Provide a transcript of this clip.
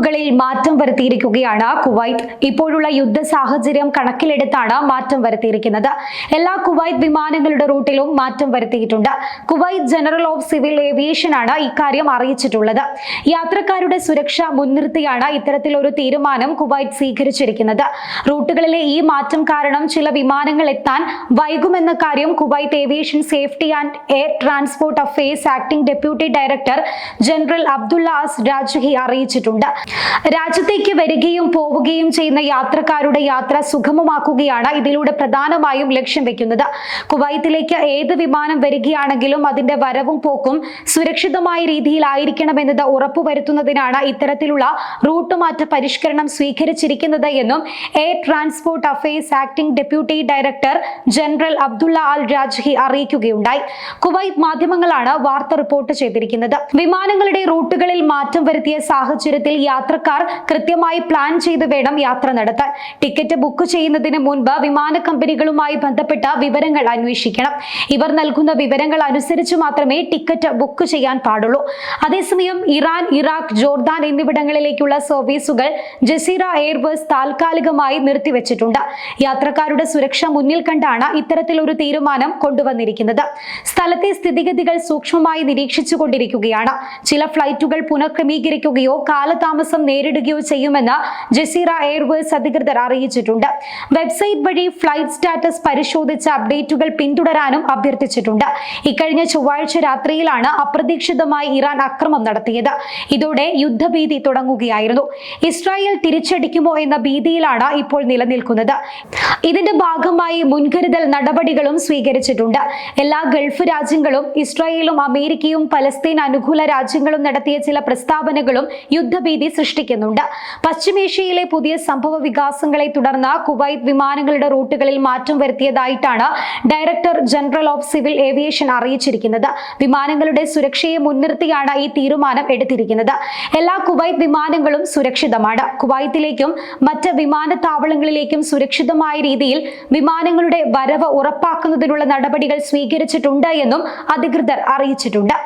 റൂട്ടുകളിൽ മാറ്റം വരുത്തിയിരിക്കുകയാണ് കുവൈത്ത്. ഇപ്പോഴുള്ള യുദ്ധ സാഹചര്യം കണക്കിലെടുത്താണ് മാറ്റം വരുത്തിയിരിക്കുന്നത്. എല്ലാ കുവൈത്ത് വിമാനങ്ങളുടെ റൂട്ടിലും മാറ്റം വരുത്തിയിട്ടുണ്ട്. Kuwait general of civil aviation ആണ് ഇക്കാര്യം അറിയിച്ചിട്ടുള്ളത്. യാത്രക്കാരുടെ സുരക്ഷ മുൻനിർത്തിയാണ് ഇത്തരത്തിലൊരു തീരുമാനം കുവൈത്ത് സ്വീകരിച്ചിരിക്കുന്നത്. റൂട്ടുകളിലെ ഈ മാറ്റം കാരണം ചില വിമാനങ്ങൾ എത്താൻ വൈകുമെന്ന കാര്യം Kuwait aviation safety and air transport affairs acting deputy director general Abdullah Al Rajhi അറിയിച്ചിട്ടുണ്ട്. രാജ്യത്തേക്ക് വരികയും പോവുകയും ചെയ്യുന്ന യാത്രക്കാരുടെ യാത്ര സുഗമമാക്കുകയാണ് ഇതിലൂടെ പ്രധാനമായും ലക്ഷ്യം വെക്കുന്നത്. കുവൈത്തിലേക്ക് ഏത് വിമാനം വരികയാണെങ്കിലും അതിന്റെ വരവും പോക്കും സുരക്ഷിതമായ രീതിയിലായിരിക്കണമെന്നത് ഉറപ്പുവരുത്തുന്നതിനാണ് ഇത്തരത്തിലുള്ള റൂട്ട് മാറ്റ പരിഷ്കരണം സ്വീകരിച്ചിരിക്കുന്നത് എന്നും air transport affairs acting deputy director general Abdullah Al Rajhi അറിയിക്കുകയുണ്ടായി. കുവൈത്ത് മാധ്യമങ്ങളാണ് വാർത്ത റിപ്പോർട്ട് ചെയ്തിരിക്കുന്നത്. വിമാനങ്ങളുടെ റൂട്ടുകളിൽ മാറ്റം വരുത്തിയ സാഹചര്യത്തിൽ യാത്രക്കാർ കൃത്യമായി പ്ലാൻ ചെയ്ത് വേണം യാത്ര നടത്താൻ. ടിക്കറ്റ് ബുക്ക് ചെയ്യുന്നതിന് മുൻപ് വിമാന കമ്പനികളുമായി ബന്ധപ്പെട്ട വിവരങ്ങൾ അന്വേഷിക്കണം. ഇവർ നൽകുന്ന വിവരങ്ങൾ അനുസരിച്ച് മാത്രമേ ടിക്കറ്റ് ബുക്ക് ചെയ്യാൻ പാടുള്ളൂ. അതേസമയം ഇറാൻ, ഇറാഖ്, ജോർദാൻ എന്നിവിടങ്ങളിലേക്കുള്ള സർവീസുകൾ ജസീറ എയർവേസ് താൽക്കാലികമായി നിർത്തിവെച്ചിട്ടുണ്ട്. യാത്രക്കാരുടെ സുരക്ഷ മുന്നിൽ കണ്ടാണ് ഇത്തരത്തിലൊരു തീരുമാനം കൊണ്ടുവന്നിരിക്കുന്നത്. സ്ഥലത്തെ സ്ഥിതിഗതികൾ സൂക്ഷ്മമായി നിരീക്ഷിച്ചുകൊണ്ടിരിക്കുകയാണ്. ചില ഫ്ലൈറ്റുകൾ പുനഃക്രമീകരിക്കുകയോ കാലതാമസം നേരിടുകയോ ചെയ്യുമെന്ന് ജസീറ എയർവേസ് അധികൃതർ അറിയിച്ചിട്ടുണ്ട്. വെബ്സൈറ്റ് വഴി ഫ്ലൈറ്റ് സ്റ്റാറ്റസ് പരിശോധിച്ച അപ്ഡേറ്റുകൾ പിന്തുടരാനും അഭ്യർത്ഥിച്ചിട്ടുണ്ട്. ഇക്കഴിഞ്ഞ ചൊവ്വാഴ്ച രാത്രിയിലാണ് അപ്രതീക്ഷിതമായി ഇറാൻ ആക്രമണം നടത്തിയത്. ഇതോടെ യുദ്ധഭീതി തുടങ്ങുകയായിരുന്നു. ഇസ്രായേൽ തിരിച്ചടിക്കുമോ എന്ന ഭീതിയിലാണ് ഇപ്പോൾ നിലനിൽക്കുന്നത്. ഇതിന്റെ ഭാഗമായി മുൻകരുതൽ നടപടികളും സ്വീകരിച്ചിട്ടുണ്ട്. എല്ലാ ഗൾഫ് രാജ്യങ്ങളും ഇസ്രായേലും അമേരിക്കയും പലസ്തീൻ അനുകൂല രാജ്യങ്ങളും നടത്തിയ ചില പ്രസ്താവനകളും യുദ്ധഭീതി സൃഷ്ടിക്കുന്നുണ്ട്. പശ്ചിമേഷ്യയിലെ പുതിയ സംഭവ വികാസങ്ങളെ തുടർന്ന് കുവൈത്ത് വിമാനങ്ങളുടെ റൂട്ടുകളിൽ മാറ്റം വരുത്തിയതായിട്ടാണ് director general of civil aviation അറിയിച്ചിരിക്കുന്നത്. വിമാനങ്ങളുടെ സുരക്ഷയെ മുൻനിർത്തിയാണ് ഈ തീരുമാനം എടുത്തിരിക്കുന്നത്. എല്ലാ കുവൈത്ത് വിമാനങ്ങളും സുരക്ഷിതമാണ്. കുവൈത്തിലേക്കും മറ്റ് വിമാനത്താവളങ്ങളിലേക്കും സുരക്ഷിതമായ രീതിയിൽ വിമാനങ്ങളുടെ വരവ് ഉറപ്പാക്കുന്നതിനുള്ള നടപടികൾ സ്വീകരിച്ചിട്ടുണ്ട് എന്നും അധികൃതർ അറിയിച്ചിട്ടുണ്ട്.